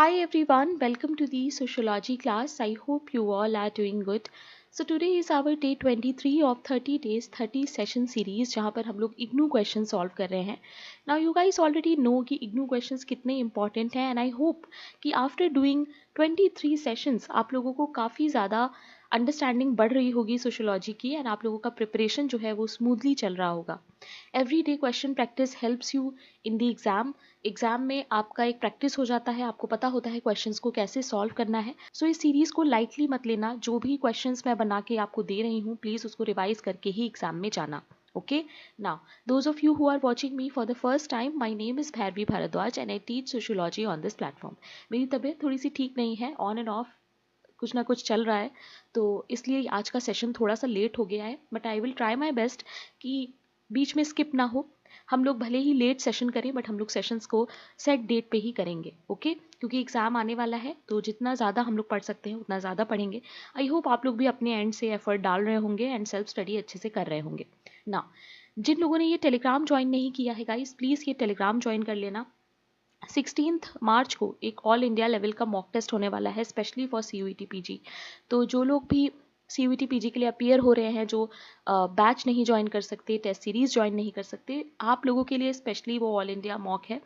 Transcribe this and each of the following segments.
Hi everyone, welcome to the sociology class. I hope you all are doing good. So today is our day 23 of 30 days 30 session series जहाँ पर हम लोग IGNOU question solve कर रहे हैं. Now you guys already know कि IGNOU questions कितने important हैं and I hope कि after doing 23 sessions आप लोगों को काफ़ी ज़्यादा अंडरस्टैंडिंग बढ़ रही होगी सोशोलॉजी की एंड आप लोगों का प्रिपरेशन जो है वो स्मूथली चल रहा होगा. Every day question practice helps you in the exam में आपका एक प्रैक्टिस हो जाता है, आपको पता होता है क्वेश्चंस को कैसे सॉल्व करना है. सो इस सीरीज को लाइटली मत लेना. जो भी क्वेश्चंस मैं बना के आपको दे रही हूँ प्लीज़ उसको रिवाइज करके ही एग्जाम में जाना. Okay, now those of you who are watching me for the first time, my name is Bharvi Bharadwaj and I teach sociology on this platform. मेरी तबीयत थोड़ी सी ठीक नहीं है, ऑन एंड ऑफ कुछ ना कुछ चल रहा है, तो इसलिए आज का सेशन थोड़ा सा लेट हो गया है. But I will try my best कि बीच में स्किप ना हो. हम लोग भले ही लेट सेशन करें बट हम लोग सेशंस को सेट डेट पे ही करेंगे. ओके क्योंकि एग्ज़ाम आने वाला है तो जितना ज़्यादा हम लोग पढ़ सकते हैं उतना ज़्यादा पढ़ेंगे. आई होप आप लोग भी अपने एंड से एफर्ट डाल रहे होंगे एंड सेल्फ स्टडी अच्छे से कर रहे होंगे ना. जिन लोगों ने ये टेलीग्राम ज्वाइन नहीं किया है गाइस, प्लीज़ ये टेलीग्राम ज्वाइन कर लेना. 16 मार्च को एक ऑल इंडिया लेवल का मॉक टेस्ट होने वाला है स्पेशली फॉर CUET PG. तो जो लोग भी CUET PG के लिए अपीयर हो रहे हैं, जो बैच नहीं ज्वाइन कर सकते, टेस्ट सीरीज ज्वाइन नहीं कर सकते, आप लोगों के लिए स्पेशली वो ऑल इंडिया मॉक है.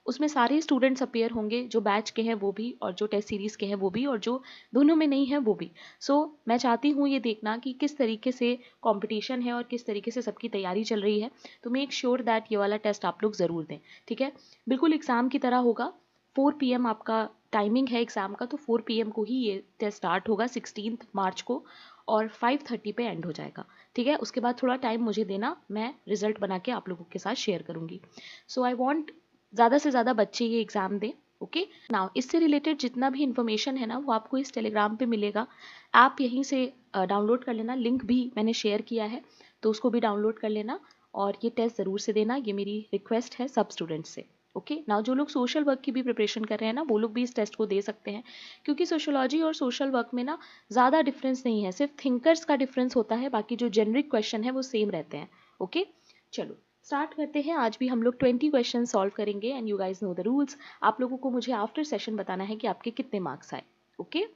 उसमें सारे स्टूडेंट्स अपीयर होंगे, जो बैच के हैं वो भी और जो टेस्ट सीरीज़ के हैं वो भी और जो दोनों में नहीं है वो भी. सो मैं चाहती हूँ ये देखना कि किस तरीके से कंपटीशन है और किस तरीके से सबकी तैयारी चल रही है. तो मेक श्योर दैट ये वाला टेस्ट आप लोग ज़रूर दें. ठीक है, बिल्कुल एग्ज़ाम की तरह होगा. 4 PM आपका टाइमिंग है एग्ज़ाम का, तो 4 PM को ही ये टेस्ट स्टार्ट होगा 16 मार्च को और 5:30 पे एंड हो जाएगा. ठीक है, उसके बाद थोड़ा टाइम मुझे देना, मैं रिजल्ट बना के आप लोगों के साथ शेयर करूँगी. सो आई वॉन्ट ज़्यादा से ज़्यादा बच्चे ये एग्ज़ाम दें. ओके नाउ इससे रिलेटेड जितना भी इन्फॉर्मेशन है ना वो आपको इस टेलीग्राम पे मिलेगा. आप यहीं से डाउनलोड कर लेना. लिंक भी मैंने शेयर किया है तो उसको भी डाउनलोड कर लेना और ये टेस्ट ज़रूर से देना. ये मेरी रिक्वेस्ट है सब स्टूडेंट्स से. ओके नाउ जो लोग सोशल वर्क की भी प्रिपरेशन कर रहे हैं ना वो लोग भी इस टेस्ट को दे सकते हैं, क्योंकि सोशोलॉजी और सोशल वर्क में ना ज़्यादा डिफरेंस नहीं है, सिर्फ थिंकर्स का डिफरेंस होता है, बाकी जो जेनरिक क्वेश्चन है वो सेम रहते हैं. ओके चलो स्टार्ट करते हैं. आज भी हम लोग 20 क्वेश्चन सॉल्व करेंगे and you guys know the rules. आप लोगों को मुझे आफ्टर सेशन बताना है कि आपके कितने मार्क्स आए. ओके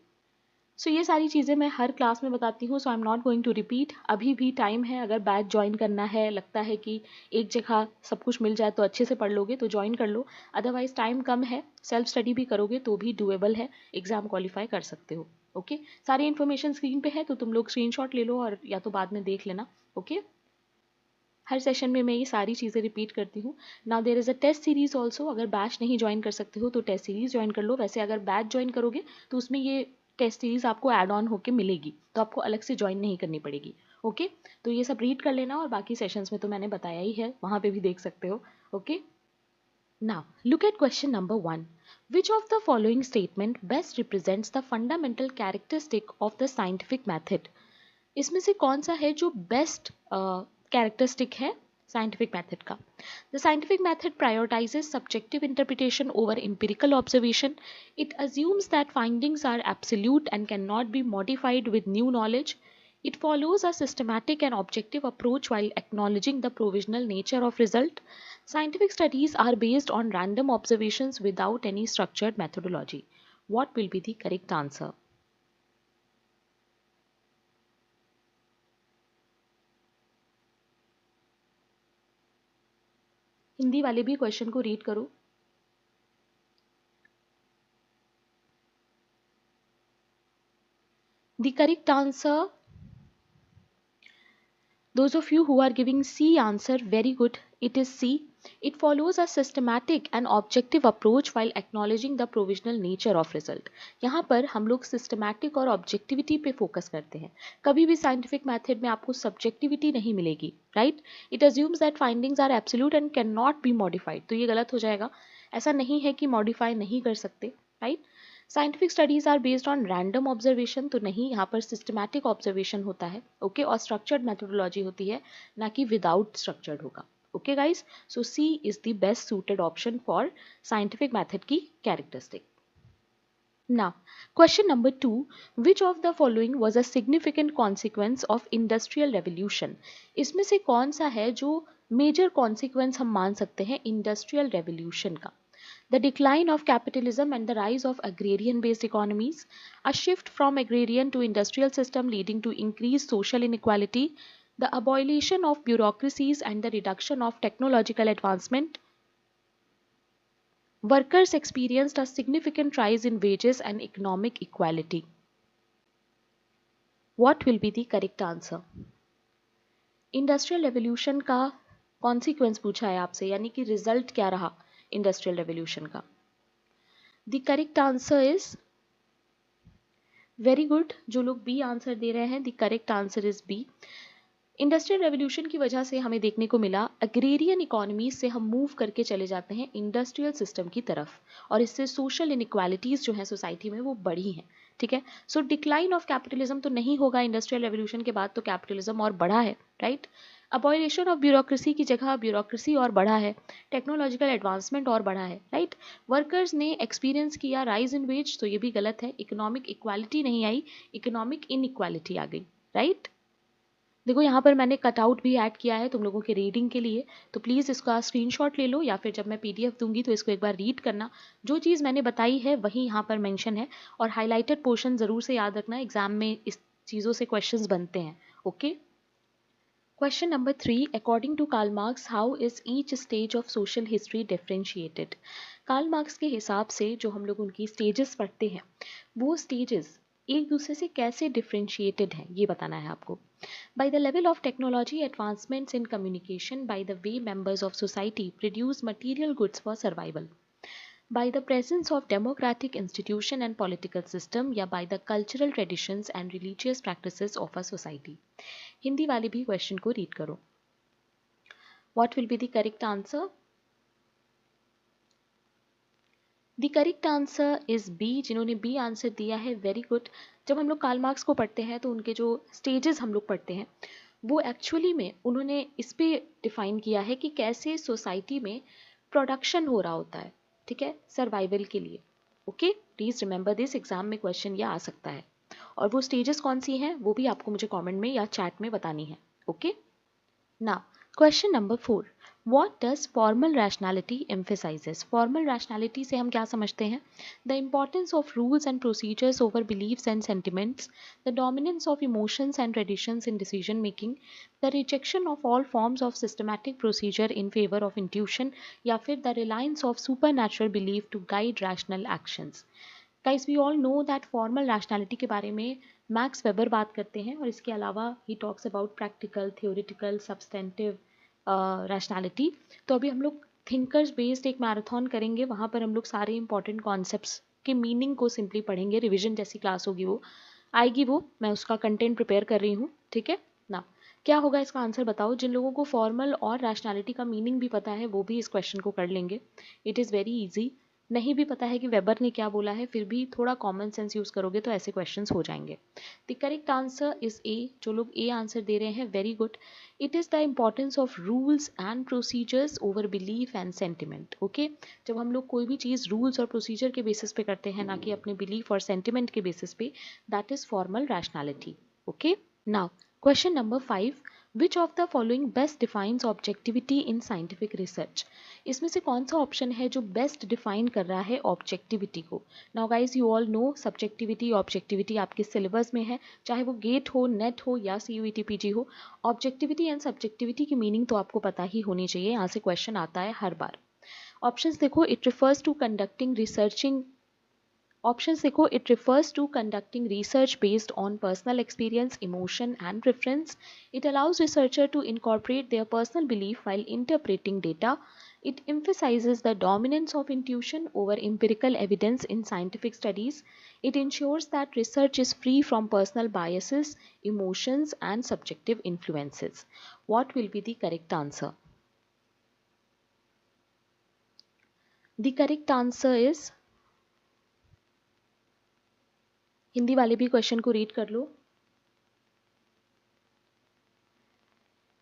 सो ये सारी चीज़ें मैं हर क्लास में बताती हूँ, so I am not going to repeat. अभी भी टाइम है, अगर बैच ज्वाइन करना है, लगता है कि एक जगह सब कुछ मिल जाए तो अच्छे से पढ़ लोगे तो ज्वाइन कर लो. अदरवाइज टाइम कम है, सेल्फ स्टडी भी करोगे तो भी डूएबल है, एग्जाम क्वालिफाई कर सकते हो. ओके सारी इन्फॉर्मेशन स्क्रीन पे है तो तुम लोग स्क्रीनशॉट ले लो और या तो बाद में देख लेना. ओके हर सेशन में मैं ये सारी चीज़ें रिपीट करती हूँ. Now there is a test series also. अगर बैच नहीं ज्वाइन कर सकते हो तो टेस्ट सीरीज ज्वाइन कर लो. वैसे अगर बैच ज्वाइन करोगे तो उसमें ये टेस्ट सीरीज आपको ऐड ऑन होके मिलेगी, तो आपको अलग से ज्वाइन नहीं करनी पड़ेगी. ओके तो ये सब रीड कर लेना और बाकी सेशंस में तो मैंने बताया ही है, वहाँ पे भी देख सकते हो. Okay now look at question number 1. Which of the following statement best represents the fundamental characteristic of the scientific method? इसमें से कौन सा है जो बेस्ट कैरेक्टरिस्टिक है साइंटिफिक मेथड का? The scientific method prioritises subjective interpretation over empirical observation. It assumes that findings are absolute and can not be modified with new knowledge. It follows a systematic and objective approach while acknowledging the provisional nature of result. Scientific studies are based on random observations without any structured methodology. What will be the correct answer? Hindi वाले भी question को read करो. The correct answer, those of you who are giving C answer, very good. It is C. It follows a systematic and objective approach while acknowledging the provisional nature of result. यहाँ पर हम लोग systematic और objectivity पे focus करते हैं. कभी भी साइंटिफिक मेथड में आपको सब्जेक्टिविटी नहीं मिलेगी, right. It assumes that findings are absolute and can not be modified. तो ये गलत हो जाएगा. ऐसा नहीं है कि मॉडिफाई नहीं कर सकते, right. Scientific studies are based on random observation, तो नहीं, यहाँ पर सिस्टमैटिक ऑब्जर्वेशन होता है. ओके और स्ट्रक्चर्ड मेथोडोलॉजी होती है, ना कि विदाउट स्ट्रक्चर्ड होगा. Okay guys, so C is the best suited option for scientific method की characteristic. Now, question number 2. Which of the following was a significant consequence of industrial revolution? इसमें से कौन सा है जो मेजर कॉन्सिक्वेंस हम मान सकते हैं इंडस्ट्रियल रेवोल्यूशन का? The decline of capitalism and the rise of agrarian-based economies, a shift from agrarian to industrial system leading to increased social inequality, the abolition of bureaucracies and the reduction of technological advancement. Workers experienced a significant rise in wages and economic equality. What will be the correct answer? Industrial revolution का consequence पूछा है आपसे, यानी कि result क्या रहा industrial revolution का। The correct answer is very good, जो लोग बी आंसर दे रहे हैं, the correct answer is B. Industrial revolution की वजह से हमें देखने को मिला एग्रेरियन इकोनॉमी से हम मूव करके चले जाते हैं इंडस्ट्रियल सिस्टम की तरफ, और इससे सोशल इनइक्वालिटीज जो है सोसाइटी में वो बढ़ी हैं। ठीक है, सो डिक्लाइन ऑफ कैपिटलिज्म तो नहीं होगा इंडस्ट्रियल रेवोल्यूशन के बाद, तो कैपिटलिज्म और बढ़ा है, राइट। अबॉलिशन ऑफ ब्यूरोक्रेसी की जगह ब्यूरोक्रेसी और बढ़ा है, टेक्नोलॉजिकल एडवांसमेंट और बढ़ा है, राइट। वर्कर्स ने एक्सपीरियंस किया राइज इन वेज, तो ये भी गलत है। इकोनॉमिक इक्वालिटी नहीं आई, इकोनॉमिक इनइक्वालिटी आ गई, राइट। देखो यहाँ पर मैंने कटआउट भी ऐड किया है तुम लोगों के रीडिंग के लिए, तो प्लीज़ इसका स्क्रीनशॉट ले लो, या फिर जब मैं पीडीएफ दूंगी तो इसको एक बार रीड करना। जो चीज़ मैंने बताई है वही यहाँ पर मेंशन है, और हाईलाइटेड पोर्शन ज़रूर से याद रखना, एग्जाम में इस चीज़ों से क्वेश्चंस बनते हैं। Okay, question number 3, according to Karl Marx how is each stage of social history differentiated. Karl Marx के हिसाब से जो हम लोग उनकी स्टेजेस पढ़ते हैं, वो स्टेजेस एक दूसरे से कैसे डिफरेंशिएटेड हैं, ये बताना है आपको। By the level of technology advancements in communication, by the way members of society produce material goods for survival, by the presence of democratic institution and political system, या by the cultural traditions and religious practices of a society। Hindi वाले भी question को read करो। What will be the correct answer? The correct answer is B. जिन्होंने B answer दिया है, very good. जब हम लोग कार्ल मार्क्स को पढ़ते हैं तो उनके जो स्टेजेस हम लोग पढ़ते हैं, वो एक्चुअली में उन्होंने इस पे डिफाइन किया है कि कैसे सोसाइटी में प्रोडक्शन हो रहा होता है, ठीक है, सर्वाइवल के लिए। Okay, please remember this, exam में क्वेश्चन यह आ सकता है। और वो स्टेजेस कौन सी हैं वो भी आपको मुझे कमेंट में या चैट में बतानी है। Okay, now question number 4, What does formal rationality emphasizes? Formal rationality से हम क्या समझते हैं? The importance of rules and procedures over beliefs and sentiments, the dominance of emotions and traditions in decision making, the rejection of all forms of systematic procedure in favor of intuition, या फिर the reliance of supernatural belief to guide rational actions. Guys, we all know that formal rationality के बारे में max weber बात करते हैं, और इसके अलावा ही talks about practical, theoretical, substantive rationality. तो अभी हम लोग थिंकर्स बेस्ड एक मैराथन करेंगे, वहाँ पर हम लोग सारे इंपॉर्टेंट कॉन्सेप्ट्स के मीनिंग को सिंपली पढ़ेंगे। रिविजन जैसी क्लास होगी वो आएगी, वो मैं उसका कंटेंट प्रिपेयर कर रही हूँ, ठीक है ना। क्या होगा इसका आंसर बताओ। जिन लोगों को फॉर्मल और रैशनैलिटी का मीनिंग भी पता है वो भी इस क्वेश्चन को कर लेंगे। It is very easy. नहीं भी पता है कि वेबर ने क्या बोला है, फिर भी थोड़ा कॉमन सेंस यूज़ करोगे तो ऐसे क्वेश्चंस हो जाएंगे। The correct answer is a. जो लोग ए आंसर दे रहे हैं, very good. It is the importance of rules and procedures over belief and sentiment. Okay, जब हम लोग कोई भी चीज़ रूल्स और प्रोसीजर के बेसिस पे करते हैं, ना कि अपने बिलीफ और सेंटिमेंट के बेसिस पे, that is formal rationality. Okay, now question number 5, which of the following best defines objectivity in scientific research. इसमें से कौन सा ऑप्शन है जो बेस्ट डिफाइन कर रहा है ऑब्जेक्टिविटी को। Now guys, you all know subjectivity objectivity आपके सिलेबस में है, चाहे वो गेट हो, नेट हो या CUET PG हो। ऑब्जेक्टिविटी एंड सब्जेक्टिविटी की मीनिंग तो आपको पता ही होनी चाहिए, यहाँ से क्वेश्चन आता है हर बार। ऑप्शंस देखो, it refers to conducting researching Options देखो, it refers to conducting research based on personal experience, emotion and preference. It allows researcher to incorporate their personal belief while interpreting data. It emphasizes the dominance of intuition over empirical evidence in scientific studies. It ensures that research is free from personal biases, emotions and subjective influences. What will be the correct answer? The correct answer is, Hindi वाले भी question को read कर लो।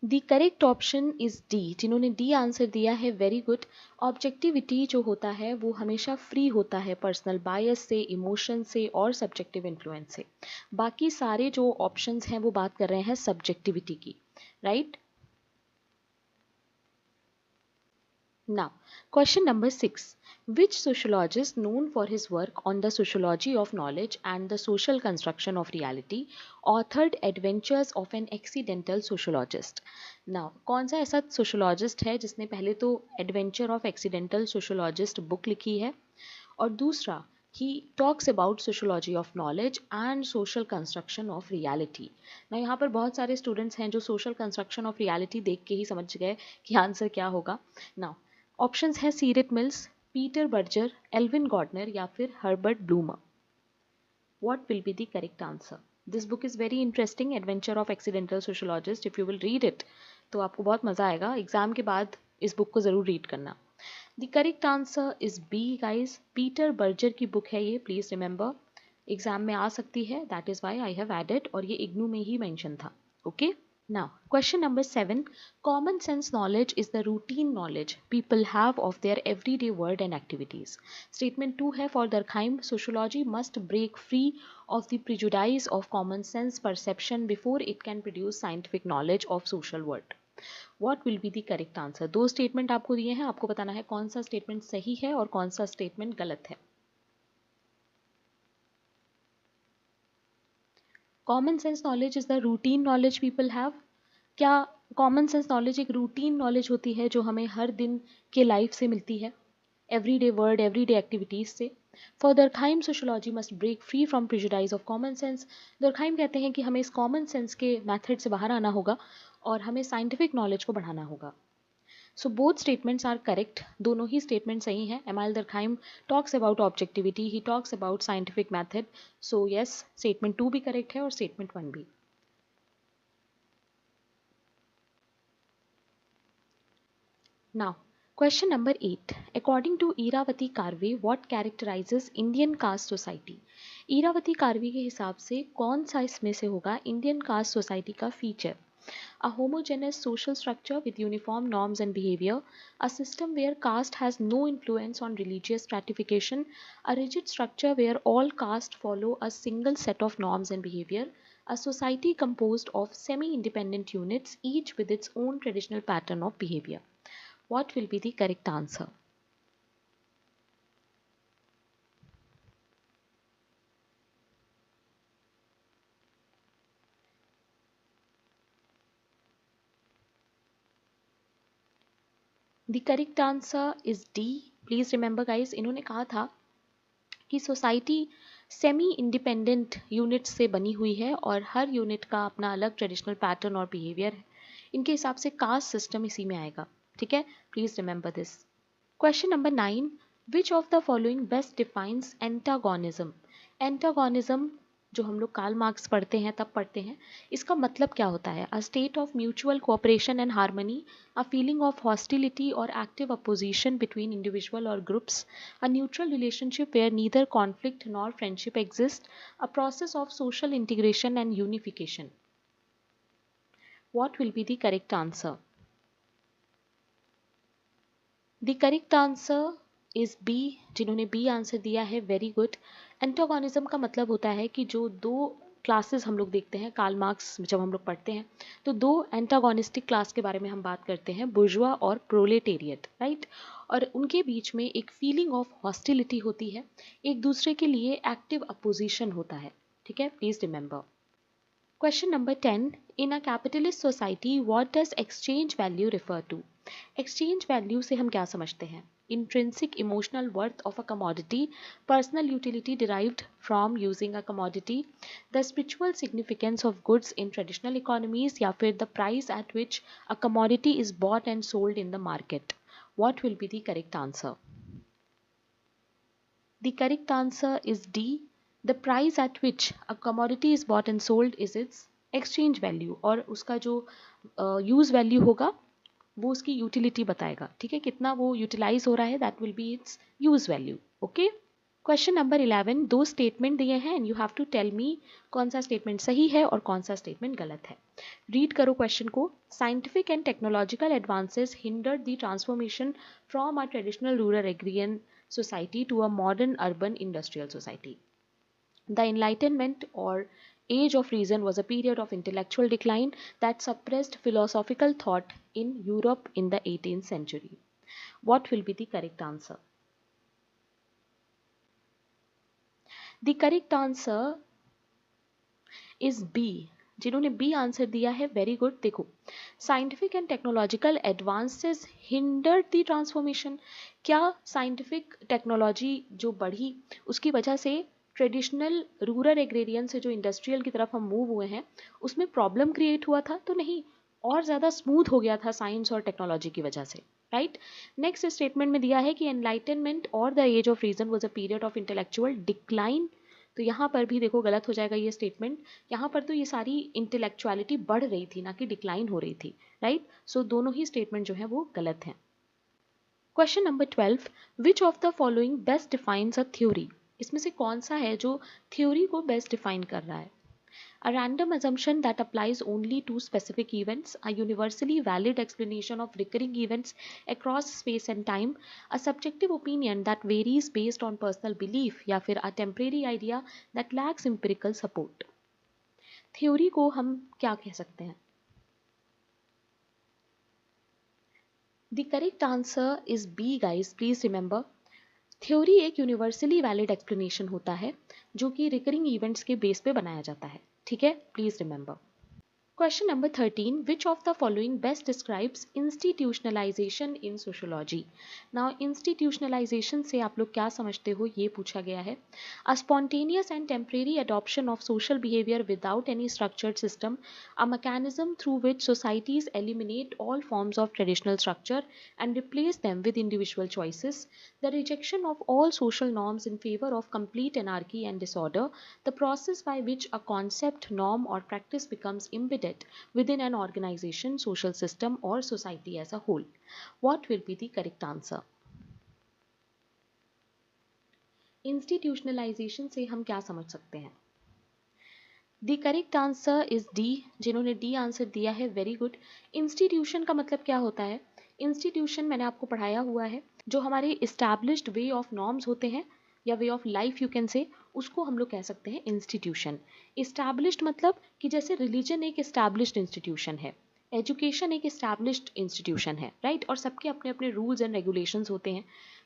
The correct option is D. जिन्होंने D answer दिया है, very good. Objectivity जो होता है वो हमेशा फ्री होता है पर्सनल बायस से, इमोशन से और सब्जेक्टिव इन्फ्लुएंस से। बाकी सारे जो ऑप्शंस हैं वो बात कर रहे हैं सब्जेक्टिविटी की, right. Now, question number 6. Which sociologist known for his work on the sociology of knowledge and the social construction of reality authored Adventures of an Accidental Sociologist? Now, कौन सा ऐसा sociologist है जिसने पहले तो Adventure of Accidental Sociologist book लिखी है और दूसरा he talks about sociology of knowledge and social construction of reality. ना यहाँ पर बहुत सारे स्टूडेंट्स हैं जो social construction of reality देख के ही समझ गए कि आंसर क्या होगा. Now, ऑप्शंस है सीरेट मिल्स, पीटर बर्जर, एल्विन गॉर्डनर या फिर Herbert bloomer. What will be the correct answer? This book is very interesting, Adventure of Accidental Sociologist. If you will read it, तो आपको बहुत मजा आएगा. एग्जाम के बाद इस बुक को जरूर रीड करना. The correct answer is B, guys. Peter Berger की बुक है ये, प्लीज रिमेंबर. एग्जाम में आ सकती है, that is why I have added, और ये इग्नू में ही मेंशन था. Okay? Now, question number 7. Common sense knowledge is the routine knowledge people have of their everyday world and activities. Statement 2 है for Durkheim, sociology must break free of the prejudice of common sense perception before it can produce scientific knowledge of social world. What will be the correct answer? दो statement आपको दिए हैं, आपको बताना है कौन सा स्टेटमेंट सही है और कौन सा स्टेटमेंट गलत है. Common sense knowledge is the routine knowledge people have. क्या कॉमन सेंस नॉलेज एक रूटीन नॉलेज होती है जो हमें हर दिन के लाइफ से मिलती है, एवरीडे वर्ड, एवरीडे एक्टिविटीज से? For Durkheim, sociology must break free from prejudices of common sense. Durkheim कहते हैं कि हमें इस कॉमन सेंस के मैथड से बाहर आना होगा और हमें साइंटिफिक नॉलेज को बढ़ाना होगा. So both statements are correct. दोनों ही स्टेटमेंट सही हैं. Emile Durkheim talks about objectivity, he talks about scientific method. So yes, statement 2 भी करेक्ट है और स्टेटमेंट 1 भी. Now, question number 8. According to Iravati Karve, what characterizes Indian caste society? Iravati Karve के हिसाब से कौन सा इसमें से होगा Indian caste society का feature? A homogeneous social structure with uniform norms and behavior, a system where caste has no influence on religious stratification, a rigid structure where all caste follow a single set of norms and behavior, a society composed of semi-independent units, each with its own traditional pattern of behavior. What will be the correct answer? The correct answer is D. Please remember guys, इन्होंने कहा था कि society semi independent units से बनी हुई है और हर unit का अपना अलग ट्रेडिशनल पैटर्न और बिहेवियर है. इनके हिसाब से कास्ट सिस्टम इसी में आएगा. ठीक है, please remember this. Question number 9. Which of the following best defines antagonism? Antagonism जो हम लोग कार्ल मार्क्स पढ़ते हैं तब पढ़ते हैं, इसका मतलब क्या होता है? A state of mutual cooperation and harmony, a feeling of hostility or active opposition between individual or groups, a neutral relationship where neither conflict nor friendship exist, a process of social integration and unification. What will be the correct answer? The correct answer is B. जिन्होंने B answer दिया है, very good. Antagonism का मतलब होता है कि जो दो क्लासेस हम लोग देखते हैं कार्ल मार्क्स जब हम लोग पढ़ते हैं, तो दो एंटागोनिस्टिक क्लास के बारे में हम बात करते हैं, बुर्जुआ और प्रोलेटेरिएट, राइट. और उनके बीच में एक फीलिंग ऑफ हॉस्टिलिटी होती है, एक दूसरे के लिए एक्टिव अपोजिशन होता है. ठीक है, please remember. Question number 10. In a capitalist society, what does exchange value refer to? Exchange value से हम क्या समझते हैं? Intrinsic emotional worth of a commodity, personal utility derived from using a commodity, the spiritual significance of goods in traditional economies, या फिर the price at which a commodity is bought and sold in the market. What will be the correct answer? The correct answer is D. The price at which a commodity is bought and sold is its exchange value, और उसका जो use value होगा वो उसकी utility बताएगा. ठीक है, कितना वो यूटिलाइज हो रहा है, that will be its use value. Okay. Question number 11. दो स्टेटमेंट दिए हैं and you have to tell me कौन सा स्टेटमेंट सही है और कौन सा स्टेटमेंट गलत है. रीड करो क्वेश्चन को. Scientific and technological advances hindered the transformation from a traditional rural agrarian society to a modern urban industrial society. The Enlightenment or Age of Reason was a period of intellectual decline that suppressed philosophical thought in Europe in the 18th century. What will be the correct answer? The correct answer is B. जिन्होंने B answer दिया है, very good. देखो, scientific and technological advances hindered the transformation. क्या scientific technology जो बढ़ी उसकी वजह से ट्रेडिशनल रूरल एग्रेरियन से जो इंडस्ट्रियल की तरफ हम मूव हुए हैं उसमें प्रॉब्लम क्रिएट हुआ था? तो नहीं, और ज़्यादा स्मूथ हो गया था साइंस और टेक्नोलॉजी की वजह से, राइट. नेक्स्ट स्टेटमेंट में दिया है कि एनलाइटनमेंट और the age of reason was a period of intellectual decline. तो यहाँ पर भी देखो गलत हो जाएगा ये स्टेटमेंट. यहाँ पर तो ये सारी इंटेलेक्चुअलिटी बढ़ रही थी, ना कि डिक्लाइन हो रही थी, राइट. सो दोनों ही स्टेटमेंट जो है वो गलत हैं. Question number 12, which of the following best defines a theory. इसमें से कौन सा है जो थ्योरी को बेस्ट डिफाइन कर रहा है? A random assumption that applies only to specific events, a universally valid explanation of recurring events across space and time, a subjective opinion that varies based on personal belief, या फिर a temporary idea that lacks empirical support. Theory को हम क्या कह सकते हैं? The correct answer is B, guys. Please remember. Theory एक universally valid explanation होता है जो कि रिकरिंग इवेंट्स के बेस पे बनाया जाता है, ठीक है. Please remember. Question number 13, which of the following best describes institutionalization in sociology? Now institutionalization से आप लोग क्या समझते हो ये पूछा गया है. A spontaneous and temporary adoption of social behavior without any structured system, a mechanism through which societies eliminate all forms of traditional structure and replace them with individual choices, the rejection of all social norms in favor of complete anarchy and disorder, the process by which a concept, norm or practice becomes embedded within an organization, social system or society as a whole. What will be the correct answer? Institutionalization से हम क्या समझ सकते हैं? The correct answer is D. जिन्होंने D answer दिया है, very good. Institution का मतलब क्या होता है? इंस्टीट्यूशन मैंने आपको पढ़ाया हुआ है, जो हमारे इस्टेब्लिश्ड वे ऑफ नॉर्म्स होते हैं या way of life you can say, उसको हम लोग कह सकते हैं इंस्टीट्यूशन. इस्टेब्लिश्ड मतलब कि जैसे रिलीजन एक इस्टेब्लिश्ड इंस्टीट्यूशन है, एजुकेशन एक इस्टेब्लिश्ड इंस्टीट्यूशन है, राइट. और सबके अपने अपने रूल्स एंड रेगुलेशंस होते हैं.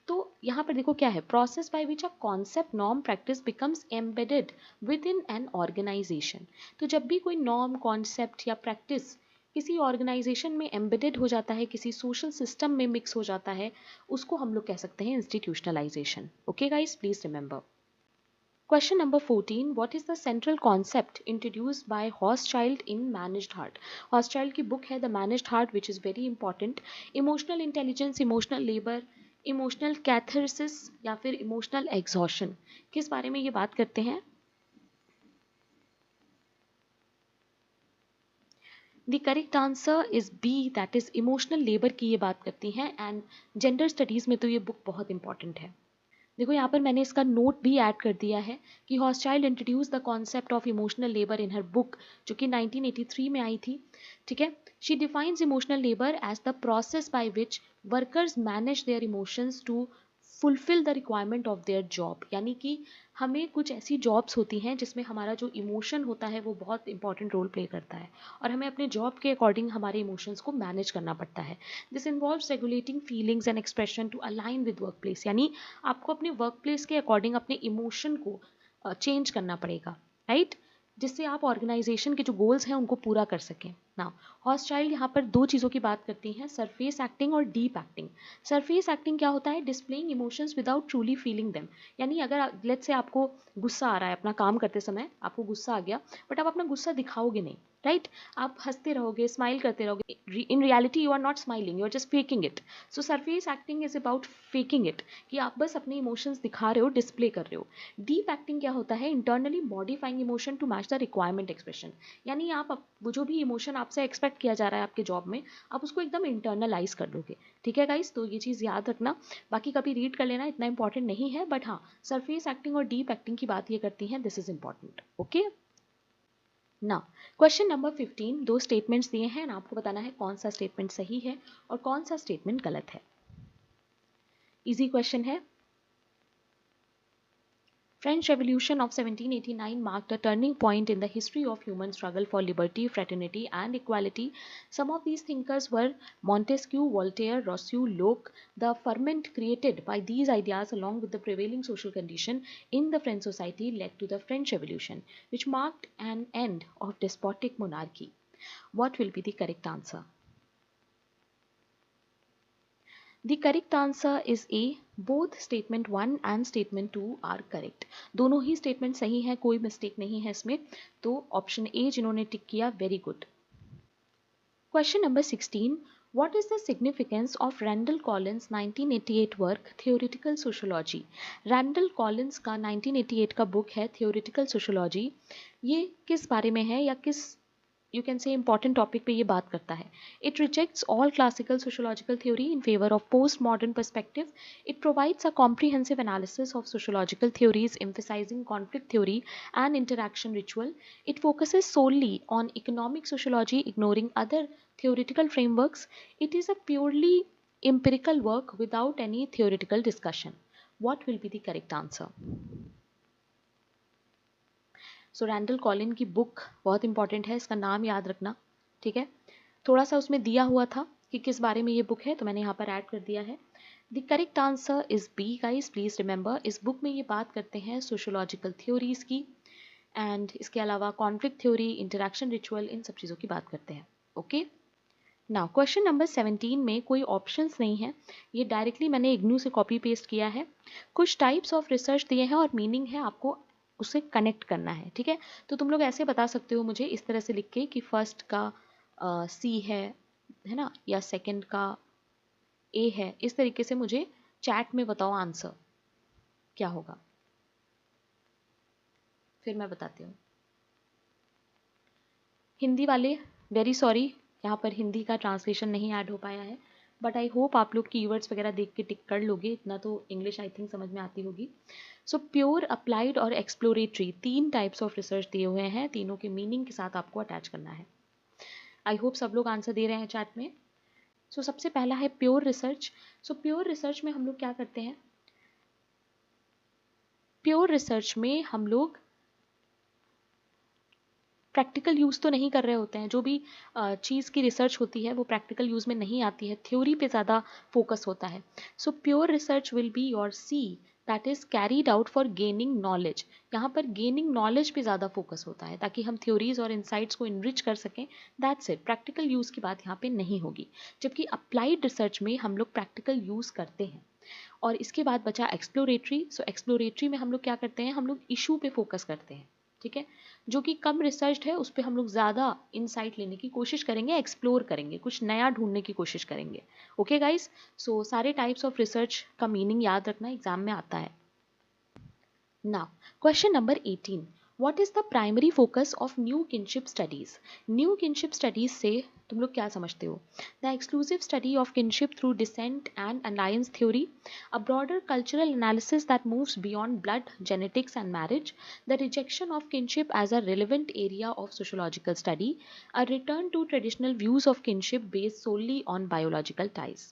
तो यहाँ पर देखो क्या है, process by which a concept, norm, practice becomes embedded within an organisation. तो जब भी कोई नॉर्म, कॉन्सेप्ट या प्रैक्टिस किसी ऑर्गेनाइजेशन में एम्बेडेड हो जाता है, किसी सोशल सिस्टम में मिक्स हो जाता है, उसको हम लोग कह सकते हैं institutionalisation. Okay guys, please remember. Question number 14, what is the central concept introduced by Hochschild in Managed Heart? Hochschild की book है The Managed Heart, which is very important. Emotional intelligence, emotional labor, emotional catharsis या फिर emotional exhaustion, किस बारे में ये बात करते हैं? The correct answer is B, that is emotional labour की ये बात करती हैं. एंड जेंडर स्टडीज में तो ये बुक बहुत इंपॉर्टेंट है. देखो यहाँ पर मैंने इसका नोट भी ऐड कर दिया है कि Hochschild introduce the concept of emotional labour in her book, जो कि 1983 में आई थी, ठीक है. She defines emotional labour as the process by which workers manage their emotions to fulfil the requirement of their job. यानी कि हमें कुछ ऐसी जॉब्स होती हैं जिसमें हमारा जो इमोशन होता है वो बहुत इंपॉर्टेंट रोल प्ले करता है और हमें अपने जॉब के अकॉर्डिंग हमारे इमोशंस को मैनेज करना पड़ता है. This involves regulating feelings and expression to align with workplace. यानी आपको अपने वर्क प्लेस के अकॉर्डिंग अपने इमोशन को चेंज करना पड़ेगा, राइट, जिससे आप ऑर्गेनाइजेशन के जो गोल्स हैं उनको पूरा कर सकें. नाउ हॉचचाइल्ड यहाँ पर दो चीज़ों की बात करती हैं, सरफेस एक्टिंग और डीप एक्टिंग. सरफेस एक्टिंग क्या होता है? Displaying emotions without truly feeling them. यानी अगर लेट्स से आपको गुस्सा आ रहा है, अपना काम करते समय आपको गुस्सा आ गया, बट आप अपना गुस्सा दिखाओगे नहीं, राइट. आप हंसते रहोगे, स्माइल करते रहोगे. In reality you are not smiling, you are just faking it. So surface acting is about faking it, कि आप बस अपने इमोशंस दिखा रहे हो, डिस्प्ले कर रहे हो. डीप एक्टिंग क्या होता है? Internally modifying emotion to match the requirement expression. यानी आप वो जो भी इमोशन आपसे एक्सपेक्ट किया जा रहा है आपके जॉब में, आप उसको एकदम इंटरनलाइज कर दोगे. ठीक है गाइस, तो ये चीज़ याद रखना. बाकी कभी रीड कर लेना, इतना इंपॉर्टेंट नहीं है, बट हाँ सरफेस एक्टिंग और डीप एक्टिंग की बात ये करती हैं. This is important. ओके, ना क्वेश्चन नंबर 15, दो स्टेटमेंट्स दिए हैं, आपको बताना है कौन सा स्टेटमेंट सही है और कौन सा स्टेटमेंट गलत है. इजी क्वेश्चन है. French Revolution of 1789 marked a turning point in the history of human struggle for liberty, fraternity, and equality. Some of these thinkers were Montesquieu, Voltaire, Rousseau, Locke. The ferment created by these ideas, along with the prevailing social condition in the French society, led to the French Revolution, which marked an end of despotic monarchy. What will be the correct answer? The correct answer is A. Both statement 1 and statement 2 are correct. दोनों ही statement सही है, कोई mistake नहीं है इसमें. तो option A जिन्होंने टिक किया, very good. Question number 16. What is the significance of Randall Collins' 1988 work Theoretical Sociology? Randall Collins का 1988 का book है Theoretical Sociology. ये किस बारे में है या किस you can say important topic पे ये बात करता है. It rejects all classical sociological theory in favor of postmodern perspective. It provides a comprehensive analysis of sociological theories emphasizing conflict theory and interaction ritual. It focuses solely on economic sociology, ignoring other theoretical frameworks. It is a purely empirical work without any theoretical discussion. What will be the correct answer? So Randall Collin की book बहुत important है, इसका नाम याद रखना, ठीक है. थोड़ा सा उसमें दिया हुआ था कि किस बारे में ये बुक है, तो मैंने यहाँ पर ऐड कर दिया है. The correct answer is B guys, please remember. इस बुक में ये बात करते हैं सोशोलॉजिकल थ्योरीज की, एंड इसके अलावा कॉन्फ्लिक्ट थ्योरी, इंटरैक्शन रिचुअल, इन सब चीज़ों की बात करते हैं. ओके. नाउ क्वेश्चन नंबर 17 में कोई ऑप्शंस नहीं है, ये डायरेक्टली मैंने इग्नू से कॉपी पेस्ट किया है. कुछ टाइप्स ऑफ रिसर्च दिए हैं और मीनिंग है, आपको उसे कनेक्ट करना है, ठीक है. तो तुम लोग ऐसे बता सकते हो मुझे इस तरह से लिख के कि फर्स्ट का सी है ना, या सेकंड का ए है. इस तरीके से मुझे चैट में बताओ आंसर क्या होगा, फिर मैं बताती हूँ. हिंदी वाले वेरी सॉरी, यहाँ पर हिंदी का ट्रांसलेशन नहीं ऐड हो पाया है, बट आई होप आप लोग कीवर्ड्स वगैरह देख के टिक कर लोगे, इतना तो इंग्लिश आई थिंक समझ में आती होगी. सो प्योर, अप्लाइड और एक्सप्लोरेटरी, 3 टाइप्स ऑफ रिसर्च दिए हुए हैं, तीनों के मीनिंग के साथ आपको अटैच करना है. आई होप सब लोग आंसर दे रहे हैं चैट में. सो सबसे पहला है प्योर रिसर्च. सो प्योर रिसर्च में हम लोग क्या करते हैं? प्योर रिसर्च में हम लोग प्रैक्टिकल यूज़ तो नहीं कर रहे होते हैं, जो भी चीज़ की रिसर्च होती है वो प्रैक्टिकल यूज़ में नहीं आती है, थ्योरी पे ज़्यादा फोकस होता है. So pure research will be your see, that is carried out for gaining knowledge. यहाँ पर गेनिंग नॉलेज पे ज़्यादा फोकस होता है ताकि हम थ्योरीज और इंसाइट्स को इनरिच कर सकें. दैट्स इट, प्रैक्टिकल यूज़ की बात यहाँ पे नहीं होगी. जबकि अप्लाइड रिसर्च में हम लोग प्रैक्टिकल यूज़ करते हैं. और इसके बाद बचा एक्सप्लोरेटरी. सो एक्सप्लोरेटरी में हम लोग क्या करते हैं? हम लोग इशू पे फोकस करते हैं, ठीक है. जो कि कम रिसर्च है उस पर हम लोग ज़्यादा इंसाइट लेने की कोशिश करेंगे, एक्सप्लोर करेंगे, कुछ नया ढूंढने की कोशिश करेंगे. ओके गाइस, सो सारे टाइप्स ऑफ रिसर्च का मीनिंग याद रखना, एग्जाम में आता है. Now question number 18. What is the primary focus of new kinship studies? New kinship studies से तुम लोग क्या समझते हो? The exclusive study of kinship through descent and alliance theory, a broader cultural analysis that moves beyond blood, genetics and marriage, the rejection of kinship as a relevant area of sociological study, a return to traditional views of kinship based solely on biological ties.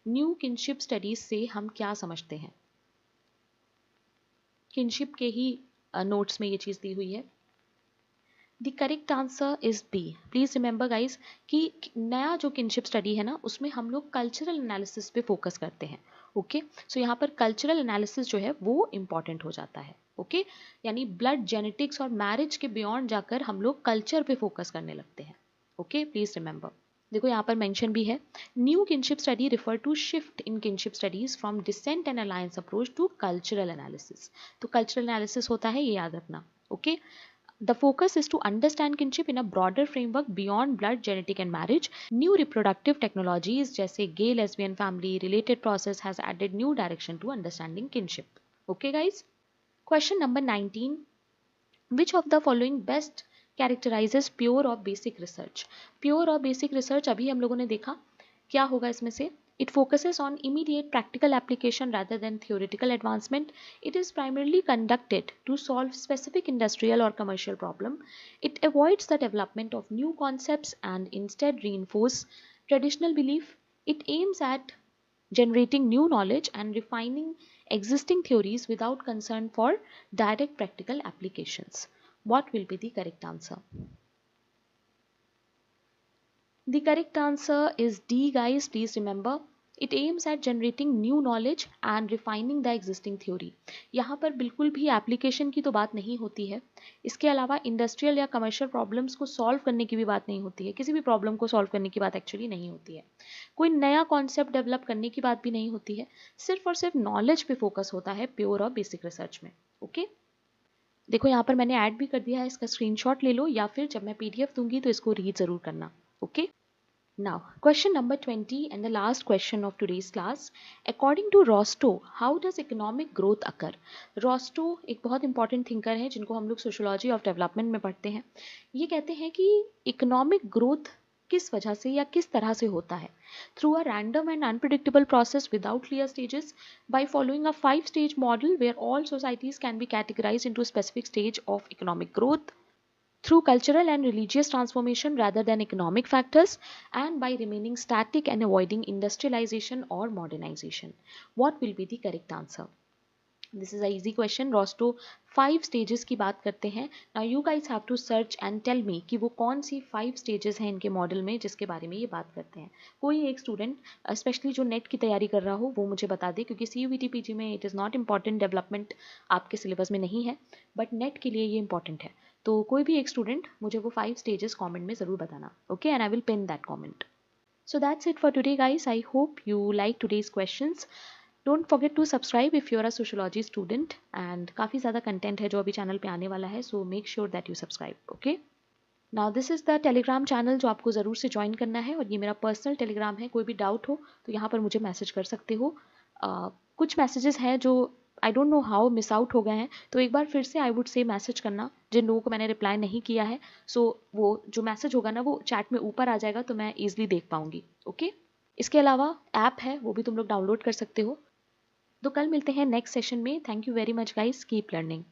New kinship studies से हम क्या समझते हैं? Kinship के ही notes में ये चीज़ दी हुई है. The correct answer is B. Please remember guys कि नया जो किनशिप स्टडी है ना, उसमें हम लोग कल्चरल एनालिसिस पे फोकस करते हैं. ओके, सो यहाँ पर कल्चरल एनालिसिस जो है वो इंपॉर्टेंट हो जाता है. ओके, यानी ब्लड, जेनेटिक्स और मैरिज के बियॉन्ड जाकर हम लोग कल्चर पे फोकस करने लगते हैं. Okay, please remember. देखो यहाँ पर मेंशन भी है, new kinship study refer to shift in kinship studies from descent and alliance approach to cultural analysis. तो कल्चरल एनालिसिस होता है, ये याद रखना. Okay, the focus is to understand kinship in a broader framework beyond blood, genetic and marriage. New reproductive technologies जैसे gay, lesbian, family related process has added new direction to understanding kinship. Okay guys, question number 19. Which of the following best characterizes pure or basic research? Pure और basic research अभी हम लोगों ने देखा, क्या होगा इसमें से? It focuses on immediate practical application rather than theoretical advancement. It is primarily conducted to solve specific industrial or commercial problem. It avoids the development of new concepts and instead reinforce traditional belief. It aims at generating new knowledge and refining existing theories without concern for direct practical applications. What will be the correct answer? The correct answer is D, guys. Please remember, it aims at generating new knowledge and refining the existing theory. यहाँ पर बिल्कुल भी application की तो बात नहीं होती है, इसके अलावा इंडस्ट्रियल या कमर्शियल प्रॉब्लम्स को सॉल्व करने की भी बात नहीं होती है, किसी भी प्रॉब्लम को सॉल्व करने की बात एक्चुअली नहीं होती है, कोई नया कॉन्सेप्ट डेवलप करने की बात भी नहीं होती है, सिर्फ और सिर्फ नॉलेज पे फोकस होता है प्योर और बेसिक रिसर्च में. ओके, देखो यहाँ पर मैंने ऐड भी कर दिया है, इसका स्क्रीनशॉट ले लो या फिर जब मैं PDF दूंगी तो इसको रीड जरूर करना. Okay. Now, question number 20 and the last question of today's class. According to Rostow, how does economic growth occur? Rostow एक बहुत important thinker है जिनको हम लोग sociology of development में पढ़ते हैं. ये कहते हैं कि economic growth किस वजह से या किस तरह से होता है. Through a random and unpredictable process without clear stages, by following a 5-stage model where all societies can be categorized into a specific stage of economic growth, through cultural and religious transformation rather than economic factors, and by remaining static and avoiding industrialization or modernization. What will be the correct answer? This is a easy question. Rostow 5 stages की बात करते हैं. Now you guys have to search and tell me कि वो कौन सी 5 stages हैं इनके model में जिसके बारे में ये बात करते हैं. कोई एक स्टूडेंट स्पेशली जो नेट की तैयारी कर रहा हो वो मुझे बता दे, क्योंकि CUET PG में it is not important, development आपके सिलेबस में नहीं है, बट नेट के लिए ये इंपॉर्टेंट है. तो कोई भी एक स्टूडेंट मुझे वो 5 stages कमेंट में ज़रूर बताना. Okay, and I will pin that comment. So that's it for today, guys. I hope you like today's questions. Don't forget to subscribe if you're a sociology student, and काफ़ी ज़्यादा content है जो अभी channel पे आने वाला है, so make sure that you subscribe. Okay? Now this is the Telegram channel जो आपको ज़रूर से ज्वाइन करना है, और ये मेरा पर्सनल टेलीग्राम है. कोई भी डाउट हो तो यहाँ पर मुझे मैसेज कर सकते हो. कुछ मैसेजेस हैं जो I don't know how miss out हो गए हैं, तो एक बार फिर से आई वुड से मैसेज करना जिन लोगों को मैंने रिप्लाई नहीं किया है. सो वो जो मैसेज होगा ना वो चैट में ऊपर आ जाएगा तो मैं ईजिली देख पाऊंगी. ओके, इसके अलावा ऐप है वो भी तुम लोग डाउनलोड कर सकते हो. तो कल मिलते हैं नेक्स्ट सेशन में. Thank you very much guys, keep learning.